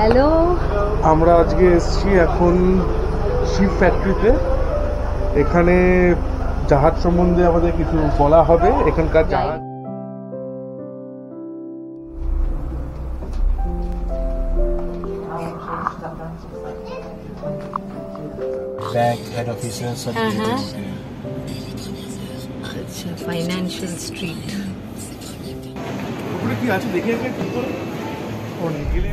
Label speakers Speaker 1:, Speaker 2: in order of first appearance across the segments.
Speaker 1: Hello,
Speaker 2: আমরা আজকে এসেছি এখন শিপ ফ্যাক্টরিতে। এখানে জাহাজ সম্বন্ধে আমাদের কিছু বলা হবে। এখানকার জাহাজ
Speaker 3: head officers सब
Speaker 1: আচ্ছা, ফাইন্যান্সিয়াল স্ট্রিট।
Speaker 2: ওখানে কি আছে দেখে আগে ঠিক করে অনেক গেলে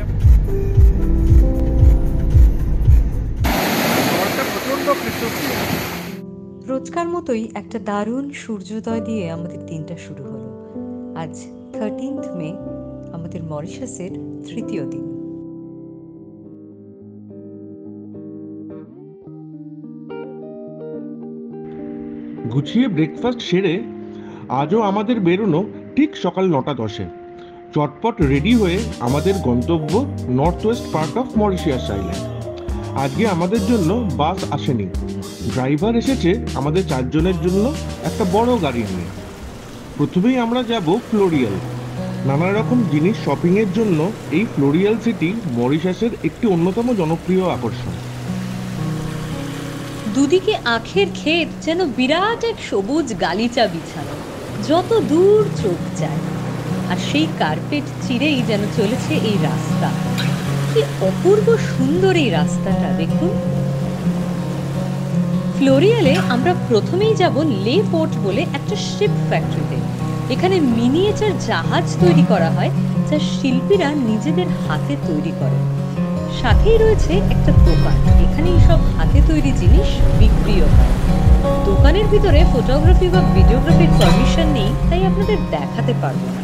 Speaker 2: প্রচন্ড কৃতজ্ঞ।
Speaker 1: রোজকার মতোই একটা দারুণ সূর্যোদয় দিয়ে আমাদের দিনটা শুরু হলো। আজ 13th মে, আমাদের মরিশাসের তৃতীয় দিন।
Speaker 2: গুছিয়ে ব্রেকফাস্ট সেরে আজও আমাদের বেরোনো ঠিক সকাল 9:10-এ। চটপট রেডি হয়ে আমাদের গন্তব্য north West part of Mauritius island. আজকে আমাদের জন্য বাস আসেনি, ড্রাইভার এসেছে আমাদের 4 জনের জন্য একটা বড় গাড়ি নিয়ে। প্রথমেই আমরা যাব ফ্লোরিয়াল। নানা রকম জিনিস শপিংয়ের জন্য এই ফ্লোরিয়াল সিটি মরিশাসের একটি অন্যতম জনপ্রিয় আকর্ষণ।
Speaker 1: দুদিকে আখের ক্ষেত, যেন বিরাট এক সবুজ গালিচা বিছানো, যত দূর চোখ যায়। আর সেই কার্পেট চিরেই যেন চলেছে এই রাস্তা। কি অপূর্ব সুন্দর এই রাস্তাটা দেখুন। ফ্লোরিয়ালে আমরা প্রথমেই যাব লে পোর্ট বলে একটা শিপ ফ্যাক্টরিতে। এখানে মিনিয়েচার জাহাজ তৈরি করা হয়, যা শিল্পীরা নিজেদের হাতে তৈরি করে। সাথেই রয়েছে একটা দোকান, এখানে সব হাতে তৈরি জিনিস বিক্রিও হয়। দোকানের ভিতরে ফটোগ্রাফি বা ভিডিওগ্রাফির পারমিশন নেই, তাই আপনাদের দেখাতে পারবো না।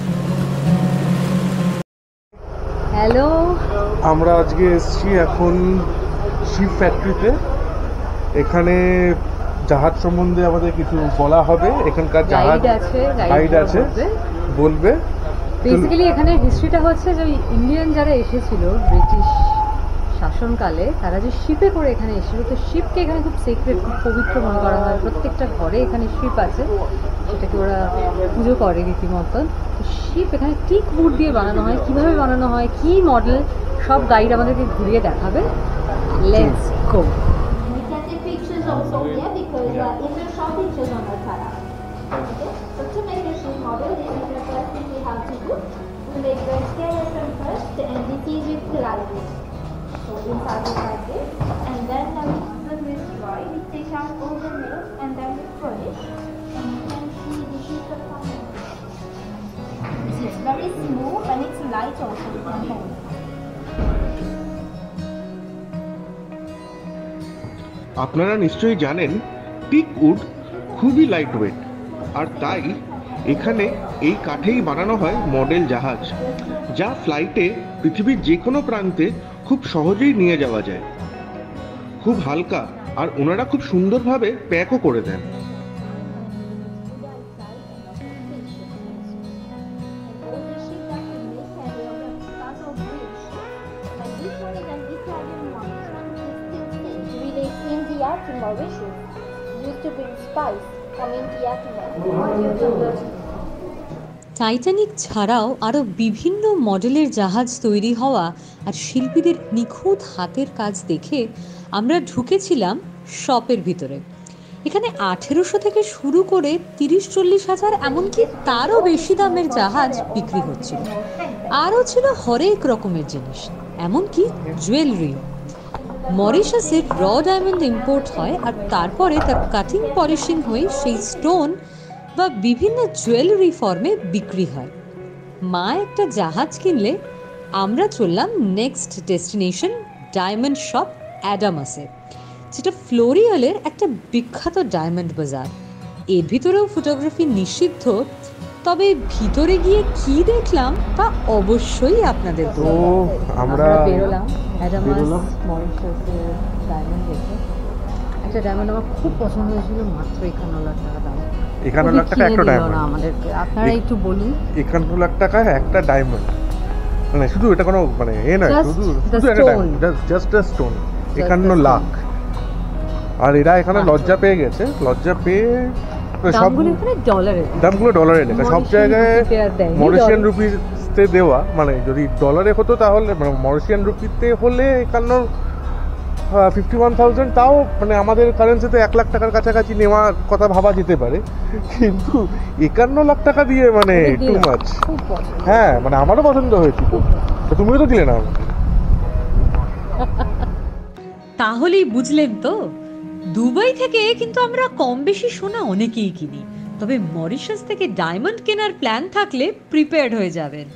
Speaker 1: হ্যালো,
Speaker 2: আমরা আজকে এসেছি এখন শিপ ফ্যাক্টরিতে। এখানে জাহাজ সম্বন্ধে আমাদের কিছু বলা হবে। এখানকার জাহাজ গাইড আছে, বলবে।
Speaker 1: বেসিক্যালি এখানে হিস্ট্রিটা হচ্ছে যে ইন্ডিয়ান যারা এসেছিল ব্রিটিশ শাসনকালে, তারা যে শিপে করে এখানে এসেছিল, তো শিপকে এখানে খুব সিক্রেট, খুব পবিত্র মনে করা হয়। প্রত্যেকটা ঘরে এখানে শিপ আছে, সেটাকে ওরা পুজো করে রীতিমতন। তো শিপ এখানে টিক উড দিয়ে বানানো হয়। কিভাবে বানানো হয়, কি মডেল, সব গাইড আমাদেরকে ঘুরিয়ে দেখাবে। Let's go.
Speaker 4: Also here because in the shop pictures on the Tara. Okay, so to make the sheet model, this is the first thing we have to do. We make the skeleton first, and this is with plywood. So inside it like this, and then when we destroy, we take out all the nails, and then we polish, and you can see the sheet of fabric. It's very smooth and it's light also. You can hold.
Speaker 2: আপনারা নিশ্চয়ই জানেন tick would খুবই light weight, আর তাই এখানে এই কাঠেই বানানো হয় model জাহাজ, যা ফ্লাইটে পৃথিবীর যে কোনো প্রান্তে খুব সহজেই নিয়ে যাওয়া যায়। খুব হালকা, আর ওনারা খুব সুন্দরভাবে প্যাকও করে দেন।
Speaker 1: টাইটানিক ছাড়াও আরও বিভিন্ন মডেলের জাহাজ তৈরি হওয়া আর শিল্পীদের নিখুঁত হাতের কাজ দেখে আমরা ঢুকেছিলাম শপের ভিতরে। এখানে 1800 থেকে শুরু করে 30-40 হাজার, এমনকি তারও বেশি দামের জাহাজ বিক্রি হচ্ছিল। আরও ছিল হরেক রকমের জিনিস, এমনকি জুয়েলারি। মরিশাসের র ডায়মন্ড ইম্পোর্ট হয়, আর তারপরে তার কাটিং পলিশিং হয়ে সেই স্টোন বা বিভিন্ন জুয়েলারি ফর্মে বিক্রি হয়। মা একটা জাহাজ কিনলে আমরা চললাম নেক্সট ডেস্টিনেশন ডায়মন্ড শপ অ্যাডামাসে, যেটা ফ্লোরিয়ালের একটা বিখ্যাত ডায়মন্ড বাজার। এর ভিতরেও ফটোগ্রাফি নিষিদ্ধ, তবে ভিতরে গিয়ে কি দেখলাম তা অবশ্যই আপনাদের
Speaker 2: তো আমরা
Speaker 1: বেরোলাম অ্যাডামাস মরিশাসের ডায়মন্ড দেখে। একটা ডায়মন্ড আমার খুব পছন্দ হয়েছিল, মাত্র 51 লাখ টাকা দাম।
Speaker 2: 51 লাখ টাকা একটা ডায়মন্ড
Speaker 1: আমাদেরকে, আপনারা একটু বলুন।
Speaker 2: 51 লাখ টাকা একটা ডায়মন্ড, মানে শুধু এটা কোনো মানে এ নয়, শুধু একটা diamond, just a stone. 51 lakh. আর এরা এখানে লজ্জা পেয়ে গেছে, লজ্জা পেয়ে দামগুলো ডলারে লেখা, সব জায়গায় মরিশিয়ান রুপিস রুপিতে দেওয়া, মানে যদি ডলারে হতো তাহলে, মানে মরিশিয়ান রুপিতে হলে 51,000, তাও মানে আমাদের কারেন্সিতে 1 লাখ টাকার কাছাকাছি নেওয়ার কথা ভাবা যেতে পারে, কিন্তু 51 লাখ টাকা দিয়ে মানে টু মাচ। হ্যাঁ, মানে আমারও পছন্দ হয়েছিল, তো তুমিও তো দিলে না আমাকে।
Speaker 1: তাহলেই বুঝলেন তো, দুবাই থেকে কিন্তু আমরা কম বেশি সোনা অনেকেই কিনি, তবে মরিশাস থেকে ডায়মন্ড কেনার প্ল্যান থাকলে প্রিপেয়ার্ড হয়ে যাবেন।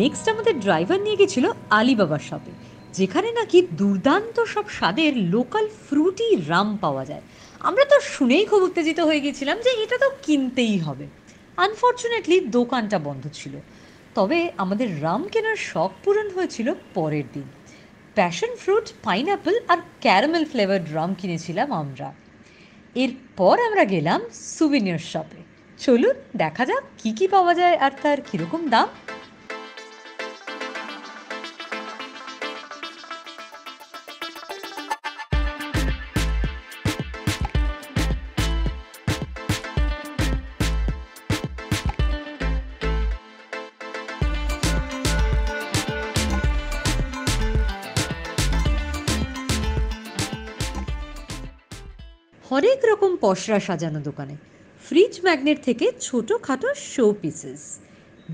Speaker 1: নেক্সট আমাদের ড্রাইভার নিয়ে গেছিল আলিবাবা শপে, যেখানে নাকি দুর্দান্ত সব স্বাদের লোকাল ফ্রুটি রাম পাওয়া যায়। আমরা তো শুনেই খুব উত্তেজিত হয়ে গেছিলাম যে এটা তো কিনতেই হবে। আনফর্চুনেটলি দোকানটা বন্ধ ছিল, তবে আমাদের রাম কেনার শখ পূরণ হয়েছিল পরের দিন। প্যাশন ফ্রুট, পাইনঅ্যাপেল আর ক্যারামেল ফ্লেভার্ড রাম কিনেছিলাম আমরা। এরপর আমরা গেলাম সুভিনিয়ার শপে। চলুন দেখা যাক কি কি পাওয়া যায় আর তার কিরকম দাম। হরেক রকম পসরা সাজানো দোকানে, ফ্রিজ ম্যাগনেট থেকে ছোটোখাটো শো পিসেস,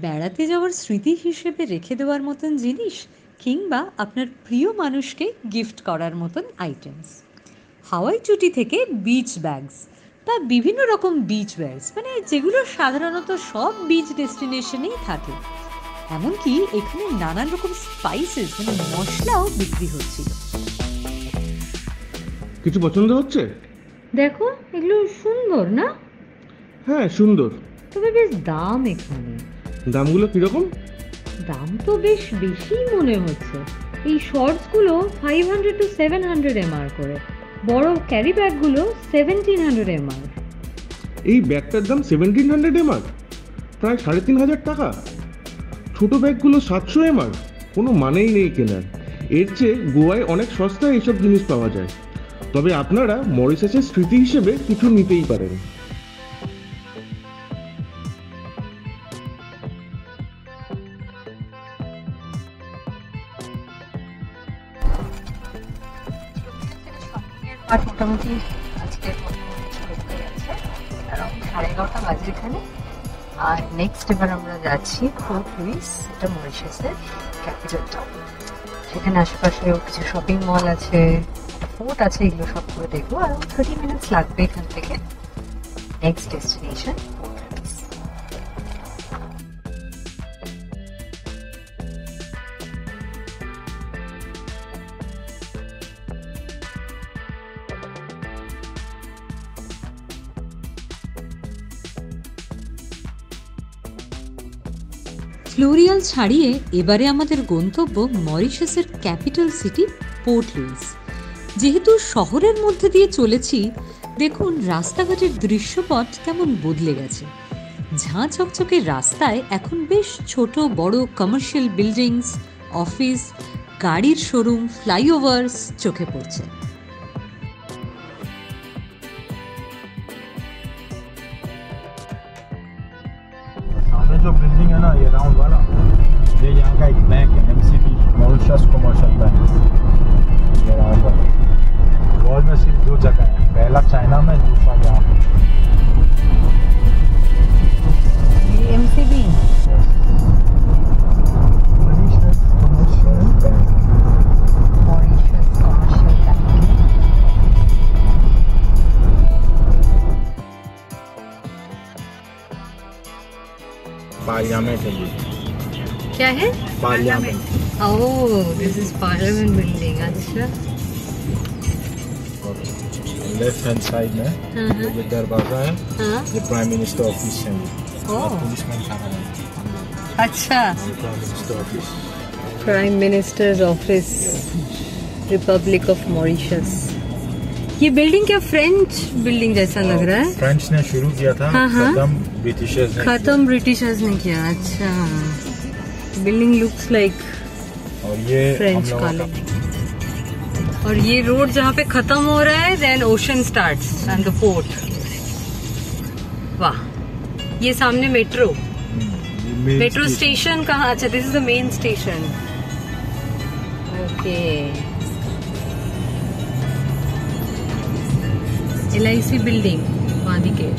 Speaker 1: বেড়াতে যাওয়ার স্মৃতি হিসেবে রেখে দেওয়ার মতন জিনিস, কিংবা আপনার প্রিয় মানুষকে গিফট করার মতন আইটেমস। হাওয়াই চুটি থেকে বিচ ব্যাগস বা বিভিন্ন রকম বিচ ওয়্যার্স, মানে যেগুলো সাধারণত সব বিচ ডেস্টিনেশনেই থাকে। এমনকি এখানে নানান রকম স্পাইসেস মানে মশলাও বিক্রি হচ্ছিল।
Speaker 2: কিছু পছন্দ হচ্ছে?
Speaker 1: দেখো, এগুলো সুন্দর না?
Speaker 2: হ্যাঁ সুন্দর,
Speaker 1: তবে বেশ দাম এখানে।
Speaker 2: দামগুলো কিরকম?
Speaker 1: দাম তো বেশ বেশি মনে হচ্ছে। এই শর্টসগুলো 500 to 700 mr করে, বড় ক্যারি ব্যাগগুলো 1700 mr।
Speaker 2: এই ব্যাগটার দাম 1700 mr, প্রায় 3500 টাকা। ছোট ব্যাগগুলো 700 mr, কোনো মানেই নেই কেনার। এর চেয়ে গোয়ায় অনেক সস্তায় এইসব জিনিস পাওয়া যায়। তবে আপনারা মরিশাসের স্মৃতি হিসেবে কিছু নিতেই পারেন।
Speaker 1: মোটামুটি আজকের অ্যারাউন্ড 11:30 বাজে এখানে। আর নেক্সট এবার আমরা যাচ্ছি পোর্ট লুইস, এটা মরিশাসের ক্যাপিটাল টাউন। সেখানে আশেপাশেও কিছু শপিং মল আছে, ফোর্ট আছে, এগুলো সব করে দেখবো। আর 30 মিনিটস লাগবে এখান থেকে। Next destination Port Louis. Floreal ছাড়িয়ে এবারে আমাদের গন্তব্য মরিশাসের ক্যাপিটাল সিটি পোর্ট লুইস। যেহেতু শহরের মধ্যে দিয়ে চলেছি, দেখুন রাস্তাঘাটের দৃশ্যপট কেমন বদলে গেছে। ঝাঁ চকচকে রাস্তায় এখন বেশ ছোট বড় কমার্শিয়াল বিল্ডিংস, অফিস, গাড়ির শোরুম, ফ্লাইওভার্স চোখে পড়ছে।
Speaker 3: जो बिल्डिंग है ना, ये राउंड वाला, ये यहाँ का एक बैंक है, MCB, मॉरिशस कमर्शियल बैंक। ये राउंड वाला वर्ल्ड में सिर्फ 2 जगह है, पहला चाइना में, दूसरा यहाँ पे।
Speaker 1: MCB
Speaker 3: Mauritius commercial bank.
Speaker 1: Mauritius commercial bank.
Speaker 3: Parliament है ये।
Speaker 1: क्या है?
Speaker 3: Parliament.
Speaker 1: Oh, this is parliament building. अच्छा,
Speaker 3: लेफ्ट हैंड साइड में ये दरवाजा है,
Speaker 1: हाँ,
Speaker 3: ये प्राइम मिनिस्टर ऑफिस है।
Speaker 1: ओह,
Speaker 3: पुलिसमैन खड़ा है,
Speaker 1: अच्छा,
Speaker 3: prime minister office.
Speaker 1: Prime minister's office, Republic of Mauritius. ये बिल्डिंग क्या फ्रेंच बिल्डिंग जैसा लग रहा है?
Speaker 3: फ्रेंच ने शुरू किया था,
Speaker 1: हाँ, हाँ।
Speaker 3: खत्म ब्रिटिशर्स ने
Speaker 1: खत्म ब्रिटिशर्स ने किया। अच्छा, बिल्डिंग लुक्स लाइक
Speaker 3: किया। और ये
Speaker 1: फ्रेंच
Speaker 3: हम लोगों का
Speaker 1: कॉलोनी। और ये रोड जहाँ पे खत्म हो रहा है, then ocean starts and the port. वाह, ये सामने मेट्रो।
Speaker 3: ये
Speaker 1: मेट्रो स्टेशन कहाँ? अच्छा, this is the main station. Okay, LIC building वहाँ दिखे।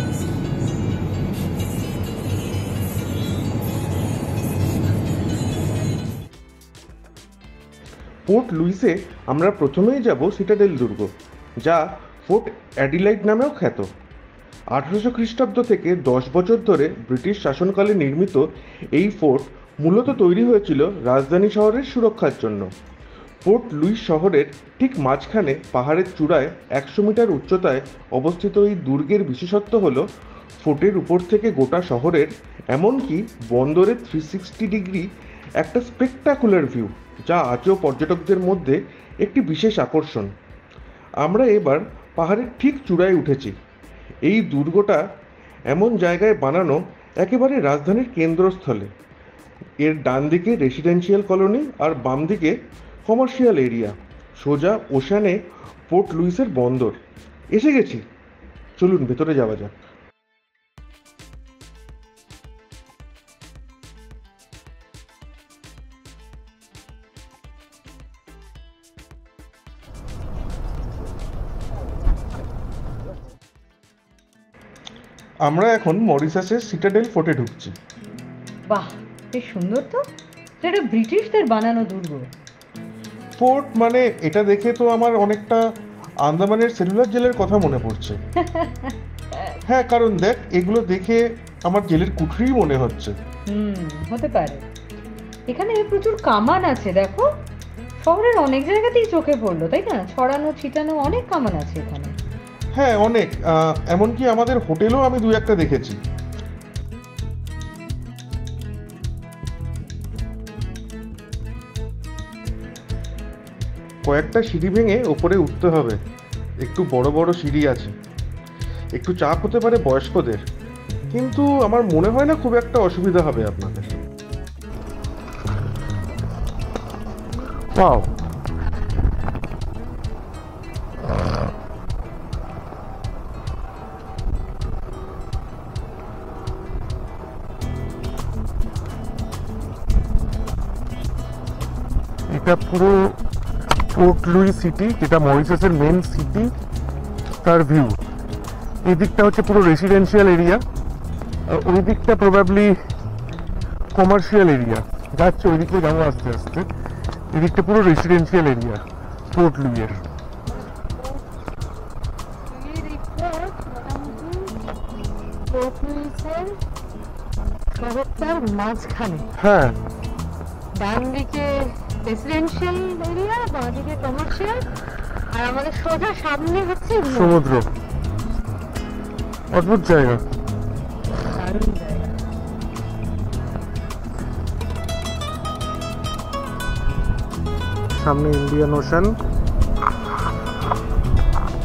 Speaker 2: পোর্ট লুইসে আমরা প্রথমেই যাব সিটাডেল দুর্গ, যা ফোর্ট অ্যাডিলাইড নামেও খ্যাত। 1800 খ্রিস্টাব্দ থেকে 10 বছর ধরে ব্রিটিশ শাসনকালে নির্মিত এই ফোর্ট মূলত তৈরি হয়েছিল রাজধানী শহরের সুরক্ষার জন্য। পোর্ট লুইস শহরের ঠিক মাঝখানে পাহাড়ের চূড়ায় 100 মিটার উচ্চতায় অবস্থিত এই দুর্গের বিশেষত্ব হল ফোর্টের উপর থেকে গোটা শহরের, এমনকি বন্দরের 360 ডিগ্রি একটা স্পেকটাকুলার ভিউ, যা আজও পর্যটকদের মধ্যে একটি বিশেষ আকর্ষণ। আমরা এবার পাহাড়ের ঠিক চূড়ায় উঠেছি। এই দুর্গটা এমন জায়গায় বানানো একেবারে রাজধানীর কেন্দ্রস্থলে। এর ডান দিকে রেসিডেন্সিয়াল কলোনি আর বাম দিকে কমার্শিয়াল এরিয়া, সোজা ওশানে পোর্ট লুইসের বন্দর। এসে গেছি, চলুন ভেতরে যাওয়া যাক। আমরা এখন মরিশাসের সিটাডেল ফোর্টে ঢুকছি।
Speaker 1: বাহ, বেশ সুন্দর তো। এটা ব্রিটিশদের বানানো দুর্গ।
Speaker 2: ফোর্ট মানে এটা দেখে তো আমার অনেকটা আন্দামানের সেলুলার জেলের কথা মনে পড়ছে। হ্যাঁ, কারণ দেখ, এগুলো দেখে আমার জেলের কুঠরি মনে হচ্ছে।
Speaker 1: হতে পারে। এখানে প্রচুর কামান আছে, দেখো। শহরের অনেক জায়গাতেই চোখে পড়লো, তাই না? ছড়ানো ছিটানো অনেক কামান আছে এখানে।
Speaker 2: হ্যাঁ, অনেক। এমনকি আমাদের হোটেলেও আমি দু একটা দেখেছি। কয়েকটা সিঁড়ি ভেঙে ওপরে উঠতে হবে। একটু বড় বড় সিঁড়ি আছে। একটু চাপ হতে পারে বয়স্কদের, কিন্তু আমার মনে হয় না খুব একটা অসুবিধা হবে আপনাদের। ওয়াও, এটা পুরো পোর্ট লুইস সিটি, যেটা মরিশাসের মেন সিটি, তার ভিউ। এই দিকটা হচ্ছে পুরো রেসিডেন্সিয়াল এরিয়া, ওই দিকটা প্রবাবলি কমার্শিয়াল এরিয়া। যাচ্ছে ওই দিকে যাবো আস্তে আস্তে। এই দিকটা পুরো রেসিডেন্সিয়াল এরিয়া পোর্ট লুইয়ের।
Speaker 1: শহরটার মাঝখানে,
Speaker 2: হ্যাঁ,
Speaker 1: ডান দিকে রেসিডেন্সিয়াল এরিয়া, বাঁ দিকে কমার্শিয়াল, আর আমাদের সোজা সামনে হচ্ছে
Speaker 2: সমুদ্র। অদ্ভুত জায়গা।
Speaker 1: দারুণ জায়গা।
Speaker 2: সামনে ইন্ডিয়ান ওশান।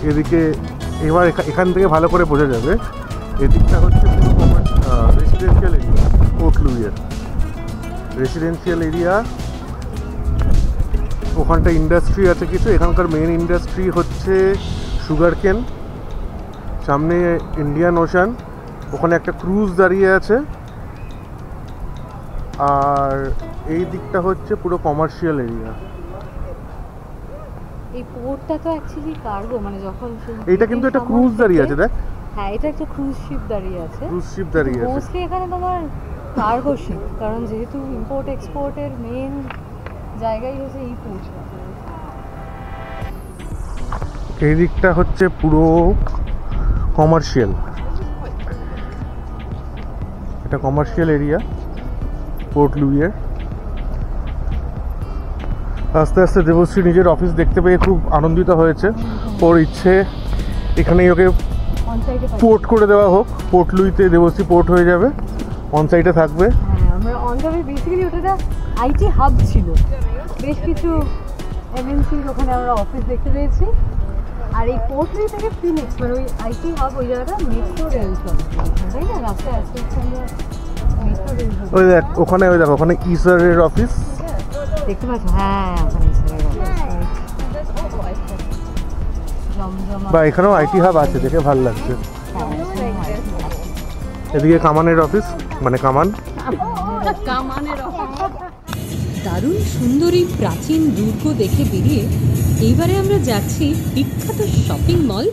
Speaker 2: এদিকে এবার এখান থেকে ভালো করে বোঝা যাবে, এদিকটা হচ্ছে রেসিডেন্সিয়াল এরিয়া পোর্ট লুইয়ের। রেসিডেন্সিয়াল এরিয়া, ওখানটা ইন্ডাস্ট্রি আছে কিছু। এখানকার মেন ইন্ডাস্ট্রি হচ্ছে সুগার কেন। সামনে ইন্ডিয়ান ওশান, ওখানে একটা ক্রুজ দাঁড়িয়ে আছে। আর এই দিকটা হচ্ছে পুরো কমার্শিয়াল এরিয়া।
Speaker 1: এই পোর্টটা তো অ্যাকচুয়ালি কার্গো, মানে যখন
Speaker 2: এইটা কিন্তু একটা ক্রুজ দাঁড়িয়ে আছে, দেখ।
Speaker 1: হ্যাঁ, এটা একটা ক্রুজ শিপ দাঁড়িয়ে আছে।
Speaker 2: ক্রুজ শিপ দাঁড়িয়ে আছে।
Speaker 1: মোস্টলি এখানে তোমার কার্গো শিপ, কারণ যেহেতু ইম্পোর্ট এক্সপোর্টের মেন জায়গাই হচ্ছে এই পোর্টটা।
Speaker 2: এই দিকটা হচ্ছে পুরো কমার্শিয়াল, এটা কমার্শিয়াল এরিয়া পোর্ট লুইয়ের। আস্তে আস্তে দেবশ্রী নিজের অফিস দেখতে পেয়ে খুব আনন্দিত হয়েছে। ওর ইচ্ছে এখানেই ওকে পোর্ট করে দেওয়া হোক। পোর্ট লুইতে দেবশ্রী পোর্ট হয়ে যাবে, অন সাইটে থাকবে।
Speaker 1: হ্যাঁ, আমরা অন সাইটে বেসিক্যালি ওটা আইটি হাব ছিল। বেশ কিছু এমএনসির ওখানে আমরা অফিস দেখতে পেয়েছি। আর এই পোর্ট লুই থেকে ফিনিক্স, মানে ওই আইটি হাব, ওই জায়গাটা মেট্রো রেল চলে, তাই না? রাস্তায় আসতে আমরা মেট্রো রেল।
Speaker 2: ওই দেখ ওখানে, ওই দেখ ওখানে ইসারের অফিস
Speaker 1: দেখতে পাচ্ছ? হ্যাঁ, ওখানে ইসারের অফিস।
Speaker 2: বা এখানেও আইটি হাব আছে, দেখে ভালো লাগছে। এদিকে কামানের অফিস, মানে কামান।
Speaker 1: দারুণ সুন্দরী প্রাচীন দুর্গ দেখে বেরিয়ে এইবারে আমরা যাচ্ছি বিখ্যাত শপিং মল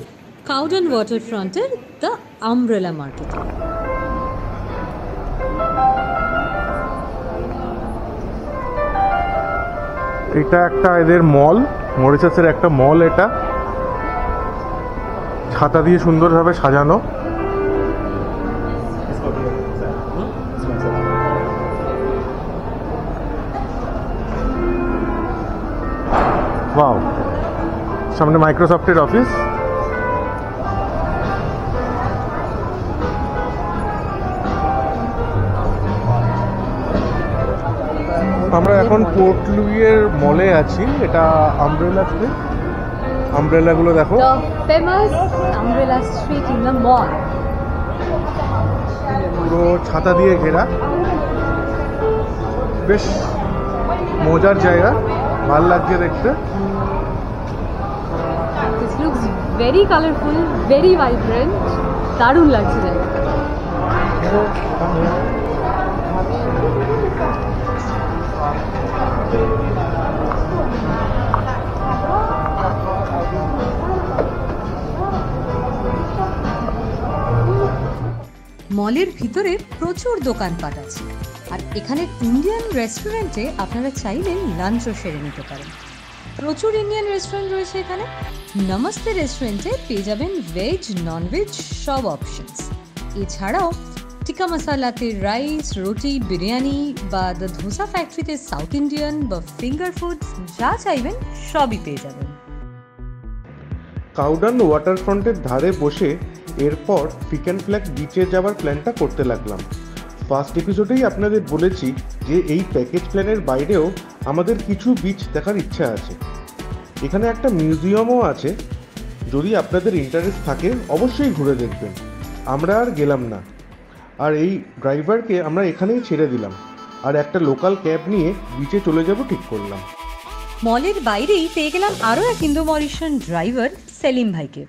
Speaker 1: কাউডন ওয়াটারফ্রন্টের দ্য আমব্রেলা মার্কেটে।
Speaker 2: এটা একটা এদের মল, মরিশাসের একটা মল। এটা ছাতা দিয়ে সুন্দরভাবে সাজানো। ওয়াও, সামনে মাইক্রোসফটের অফিস। আমরা এখন পোর্ট লুইয়ের মলে আছি। এটা আমব্রেলা স্ট্রিট। আমব্রেলাগুলো দেখো,
Speaker 1: the famous umbrella street in the mall.
Speaker 2: পুরো ছাতা দিয়ে ঘেরা, বেশ মজার জায়গা, ভাল লাগছে দেখতে।
Speaker 1: This looks very colourful, very vibrant, দারুণ লাগছে জায়গাটা। মলের ভিতরে প্রচুর দোকানপাট আছে, আর এখানে ইন্ডিয়ান রেস্টুরেন্টে আপনারা চাইলে লাঞ্চও সেরে নিতে পারেন। প্রচুর ইন্ডিয়ান রেস্টুরেন্ট রয়েছে এখানে। নমস্তে রেস্টুরেন্টে পেয়ে যাবেন ভেজ ননভেজ সব অপশনস। এছাড়াও টিক্কা মশালাতে রাইস, রুটি, বিরিয়ানি বা দ্য ধোসা ফ্যাক্টরিতে সাউথ ইন্ডিয়ান বা ফিঙ্গার ফুডস যা চাইবেন সবই পেয়ে যাবেন।
Speaker 2: কাউডন ওয়াটারফ্রন্টের ধারে বসে এরপর ফিকেন ফ্ল্যাগ বিচে যাওয়ার প্ল্যানটা করতে লাগলাম। ফার্স্ট এপিসোডেই আপনাদের বলেছি যে এই প্যাকেজ প্ল্যানের বাইরেও আমাদের কিছু বিচ দেখার ইচ্ছা আছে। এখানে একটা মিউজিয়ামও আছে, যদি আপনাদের ইন্টারেস্ট থাকে অবশ্যই ঘুরে দেখবেন। আমরা আর গেলাম না, আর এই ড্রাইভারকে আমরা এখানেই ছেড়ে দিলাম, আর একটা লোকাল ক্যাব নিয়ে বিচে চলে যাব ঠিক করলাম।
Speaker 1: মলের বাইরেই পেয়ে গেলাম আরও এক ইন্দো মরিশিয়ান ড্রাইভার সেলিম ভাইকে।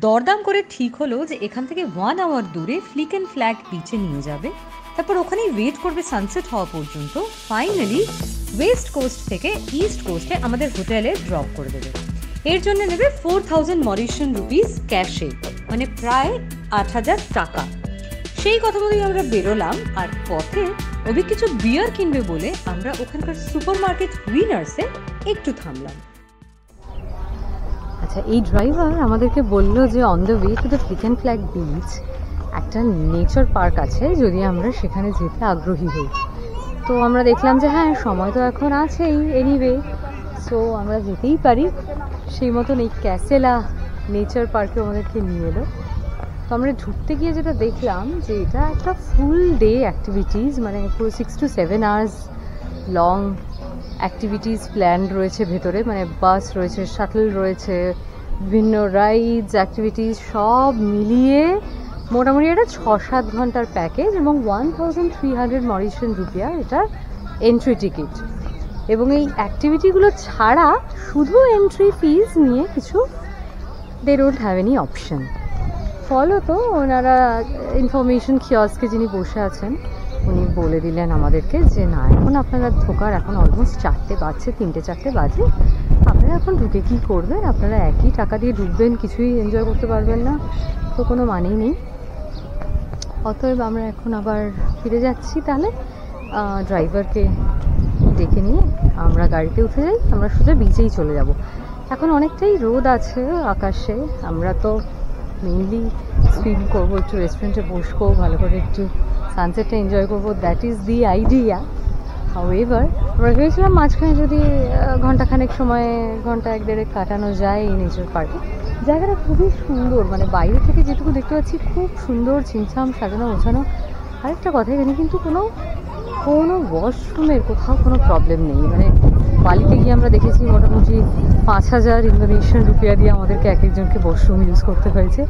Speaker 1: দরদাম করে ঠিক হলো যে এখান থেকে 1 আওয়ার দূরে ফিকেন ফ্ল্যাগ বিচে নিয়ে যাবে, তারপর ওখানেই ওয়েট করবে সানসেট হওয়া পর্যন্ত। ফাইনালি ওয়েস্ট কোস্ট থেকে ইস্ট কোস্টে আমাদের হোটেলে ড্রপ করে দেবে। এর জন্য নেবে 4000 মরিশিয়ান রুপিস ক্যাশে, মানে প্রায় 8000 টাকা। সেই কথা মতোই আমরা বেরোলাম, আর পথে ওদের কিছু বিয়ার কিনবে বলে আমরা ওখানকার সুপার মার্কেট উইনার্সে একটু থামলাম। আচ্ছা, এই ড্রাইভার আমাদেরকে বললো যে on the way to the Flic en Flac beach একটা নেচার পার্ক আছে, যদি আমরা সেখানে যেতে আগ্রহী হই। তো আমরা দেখলাম যে হ্যাঁ, সময় তো এখন আছেই এনিওয়ে, সো আমরা যেতেই পারি। সেই মতন এই ক্যাসেলা নেচার পার্কে আমাদেরকে নিয়ে এলো। তো আমরা ঢুকতে গিয়ে যেটা দেখলাম যে এটা একটা ফুল ডে অ্যাক্টিভিটিস, মানে পুরো 6 to 7 hours long activities plan রয়েছে ভেতরে। মানে বাস রয়েছে, শাটল রয়েছে, বিভিন্ন রাইডস, অ্যাক্টিভিটিস সব মিলিয়ে মোটামুটি এটা 6-7 ঘন্টার প্যাকেজ, এবং 1300 মরিশিয়ান রুপিয়া এটার এন্ট্রি টিকিট। এবং এই অ্যাক্টিভিটিগুলো ছাড়া শুধু এন্ট্রি ফিজ নিয়ে কিছু they don't have any option. ফলত ওনারা ইনফরমেশন কিয়স্কে যিনি বসে আছেন উনি বলে দিলেন আমাদেরকে যে না, এখন আপনারা ঢোকার এখন অলমোস্ট 4টে বাজছে, 3-4টে বাজে, আপনারা এখন ঢুকে কী করবেন? আপনারা একই টাকা দিয়ে ঢুকবেন, কিছুই এনজয় করতে পারবেন না, তো কোনো মানেই নেই। অতএব আমরা এখন আবার ফিরে যাচ্ছি। তাহলে ড্রাইভারকে ডেকে নিয়ে আমরা গাড়িতে উঠে যাই, আমরা সোজা বিচেই চলে যাব। এখন অনেকটাই রোদ আছে আকাশে, আমরা তো মেইনলি স্পিন করবো, একটু রেস্টুরেন্টে বসবো, ভালো করে একটু সানসেটটা এনজয় করবো, that is the idea. However আমরা ভেবেছিলাম মাঝখানে যদি ঘন্টাখানেক সময়, ঘন্টা 1-1.5 কাটানো যায় এই নেচার পার্কে। জায়গাটা খুবই সুন্দর, মানে বাইরে থেকে যেটুকু দেখতে পাচ্ছি খুব সুন্দর, ছিমছাম সাজানো গোছানো। আরেকটা কথা, এখানে কিন্তু কোনো ওয়াশরুমের কোথাও কোনো প্রবলেম নেই। মানে বালিতে গিয়ে আমরা দেখেছি মোটামুটি 5000 ইন্দোনেশিয়ান রুপিয়া দিয়ে আমাদেরকে এক একজনকে ওয়াশরুম ইউজ করতে হয়েছে।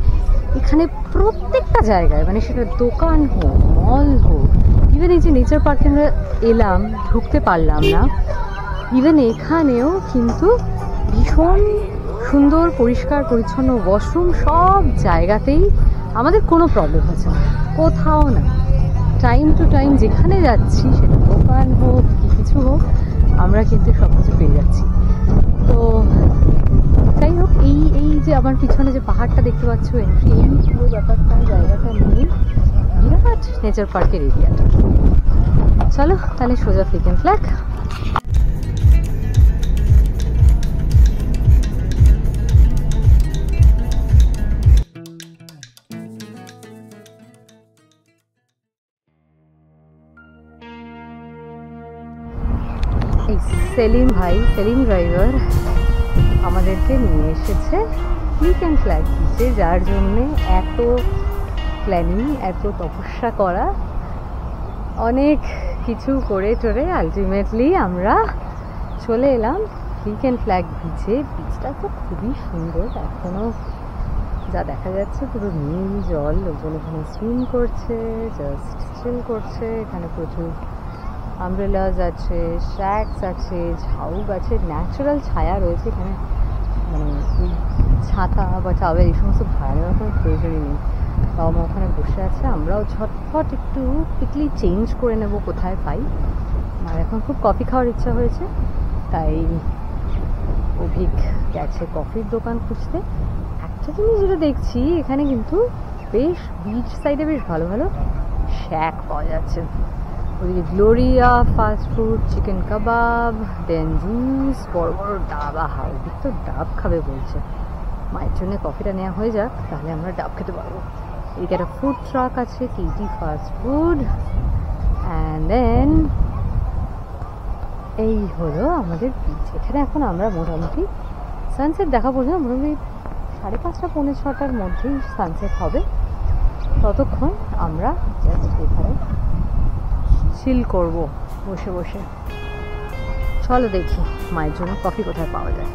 Speaker 1: এখানে প্রত্যেকটা জায়গায়, মানে সেটা দোকান হোক, মল হোক, ইভেন এই যে নেচার পার্কে আমরা এলাম, ঢুকতে পারলাম না, ইভেন এখানেও কিন্তু ভীষণ সুন্দর পরিষ্কার পরিচ্ছন্ন ওয়াশরুম, সব জায়গাতেই আমাদের কোনো প্রবলেম হচ্ছে না, কোথাও না। টাইম টু টাইম যেখানে যাচ্ছি, সেটা দোকান হোক কি কিছু হোক, আমরা কিন্তু সব কিছু পেয়ে যাচ্ছি। তো যাই হোক, এই যে আমার পিছনে যে পাহাড়টা দেখতে পাচ্ছ, এন্ট্রি, এই পুরো ব্যাপারটা, জায়গাটা নিয়ে বিরাট নেচার পার্কের এরিয়াটা। চলো তাহলে সোজা ফ্লিক এন্ড ফ্ল্যাগ। সেলিম ভাই, সেলিম ড্রাইভার আমাদেরকে নিয়ে এসেছে ফ্লিক অ্যান্ড ফ্ল্যাগ বিচে, যার জন্যে এত প্ল্যানিং, এত তপস্যা করা, অনেক কিছু করে টোরে আলটিমেটলি আমরা চলে এলাম ফ্লিক অ্যান্ড ফ্ল্যাগ বিচে। বিচটা তো খুবই সুন্দর, এখনও যা দেখা যাচ্ছে পুরো নীল জল, লোকজন এখানে সুইম করছে, জাস্ট চিল করছে। এখানে প্রচুর আমব্রেলাস আছে, শ্যাকস আছে, ঝাউ গাছের ন্যাচারাল ছায়া রয়েছে এখানে, মানে ওই ছাতা বা টাওয়েল এই সমস্ত ভাড়া নেওয়ার কোনো প্রয়োজনই নেই। বাবা মা ওখানে বসে আছে, আমরাও ঝটফট একটু কুইকলি চেঞ্জ করে নেব কোথায় পাই। আর এখন খুব কফি খাওয়ার ইচ্ছা হয়েছে, তাই অভিক গেছে কফির দোকান খুঁজতে। একটা জিনিস যেটা দেখছি, এখানে কিন্তু বেশ বিচ সাইডে বেশ ভালো ভালো শ্যাক পাওয়া যাচ্ছে। ওইদিকে গ্লোরিয়া ফাস্ট ফুড, চিকেন কাবাব, দেন জুস, বড় বড় ডাব। আহা, ওদিক তো ডাব খাবে বলছে। মায়ের জন্য কফিটা নেওয়া হয়ে যাক, তাহলে আমরা ডাব খেতে পারবো। এদিকে একটা ফুড ট্রাক আছে, KG fast food. And then এই হলো আমাদের বিচ। এখানে এখন আমরা মোটামুটি সানসেট দেখা পর্যন্ত মোটামুটি 5:30 পৌনে 6টার মধ্যেই সানসেট হবে। ততক্ষণ আমরা জাস্ট এখানে চিল করব বসে বসে। চলো দেখি মায়ের জন্য কফি কোথায় পাওয়া যায়।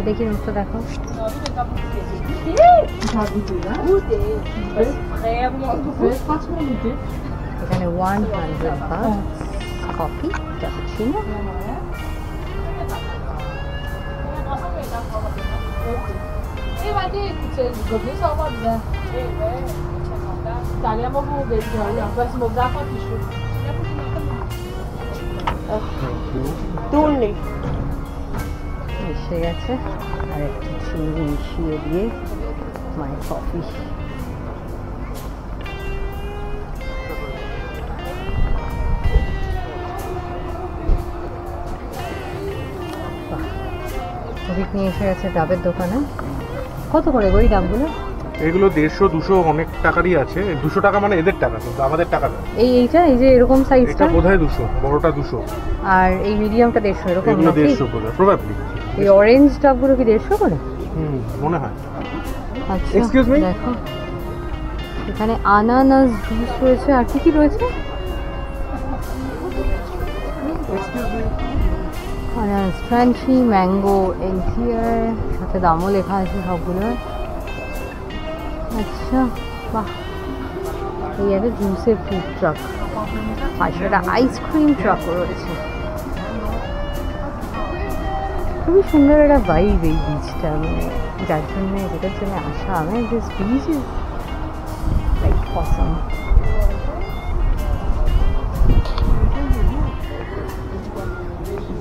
Speaker 1: দেখি মুখটা দেখো। এখানে 100 bucks কফি, ক্যাপুচিনো। মিশে গেছে, আর একটু চিনি মিশিয়ে দিয়ে মায়ের কফি। অভিক নিয়ে এসে গেছে ডাবের দোকানে। কত করে ওই ডাবগুলো?
Speaker 2: এগুলো 150-200 অনেক টাকারই আছে। 200 টাকা মানে এদের টাকা, কিন্তু আমাদের টাকা না।
Speaker 1: এইটা, এই যে এরকম সাইজটা,
Speaker 2: এটা বোধহয় 200, বড়টা 200,
Speaker 1: আর এই মিডিয়ামটা 150 এরকম।
Speaker 2: এগুলো 150 করে প্রবাবলি।
Speaker 1: এই অরেঞ্জ ডাবগুলো কি 150 করে?
Speaker 2: মনে হয়।
Speaker 1: আচ্ছা,
Speaker 2: এক্সকিউজ মি,
Speaker 1: দেখো এখানে আনানাস জুস রয়েছে। আর কি কি রয়েছে? আনানাস ক্রাঞ্চি, ম্যাঙ্গো এনটিআর, সাথে দামও লেখা আছে সবগুলো। আচ্ছা, বাহ। এই একটা জুসের ফুড ট্রাক, আর সেটা আইসক্রিম ট্রাকও রয়েছে। খুবই সুন্দর একটা ভাইব এই বিচটা, মানে যার জন্য, যেটার জন্য আসা। আমি দিস বিচ ইজ লাইক অসম।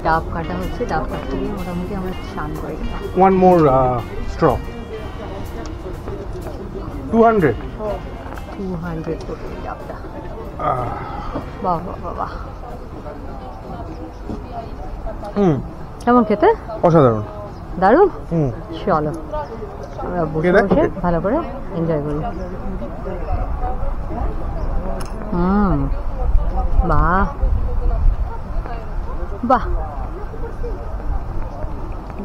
Speaker 1: ডাব কাটা হচ্ছে, ডাব কাটতে গিয়ে মোটামুটি আমরা স্নান করি।
Speaker 2: ওয়ান মোর স্ট্র, 200
Speaker 1: করে এই ডাবটা। বাহ বাহ বাহ বাহ, কেমন খেতে?
Speaker 2: অসাধারণ,
Speaker 1: দারুণ। চলো আমরা বসে বসে ভালো করে এনজয় করি। বাহ বাহ,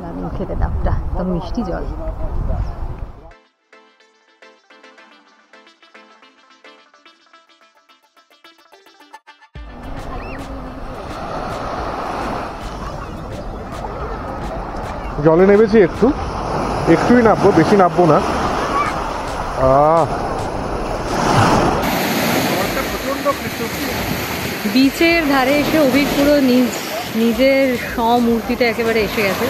Speaker 1: দারুণ খেতে ডাবটা, একদম মিষ্টি জল।
Speaker 2: জলে নেমেছি, একটুই নামবো, বেশি নামবো না। প্রচন্ড
Speaker 1: বিচের ধারে এসে অভিক পুরো নিজের মূর্তিতে একেবারে এসে গেছে,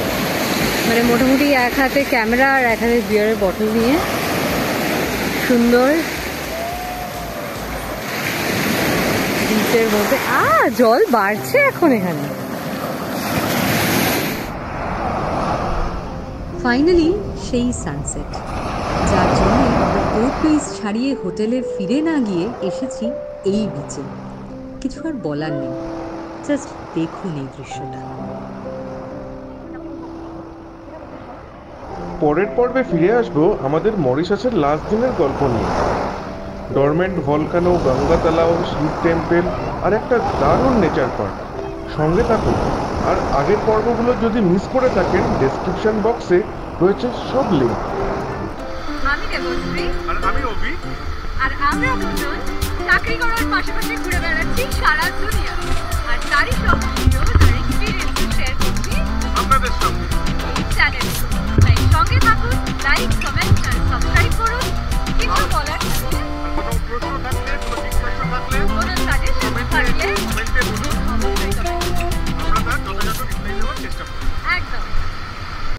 Speaker 1: মানে মোটামুটি এক হাতে ক্যামেরা আর এক হাতে বিয়ারের বটল নিয়ে সুন্দর বিচের মধ্যে। জল বাড়ছে এখন এখানে। ফাইনালি সেই সানসেট, যার জন্য আমরা বোট রেস ছাড়িয়ে হোটেলে ফিরে না গিয়ে এসেছি এই বিচে। কিছু আর বলার নেই, জাস্ট দেখুন এই দৃশ্যটা।
Speaker 2: পরের পর্বে ফিরে আসবো আমাদের মরিশাসের লাস্ট দিনের গল্প নিয়ে। Dormant volcano, Ganga Talao, Shiva temple আর একটা দারুণ নেচার পার্ক। সঙ্গে থাকুন। আর আগের পর্বগুলো যদি মিস করে থাকেন, ডেসক্রিপশন বক্সে রয়েছে সব লিঙ্ক।
Speaker 1: আমি দেবশ্রী
Speaker 2: আর আমি অভি,
Speaker 1: আর আমরা দুজন চাকরি করার পাশাপাশি ঘুরে বেড়াচ্ছি সারা দুনিয়া, আর তারই সব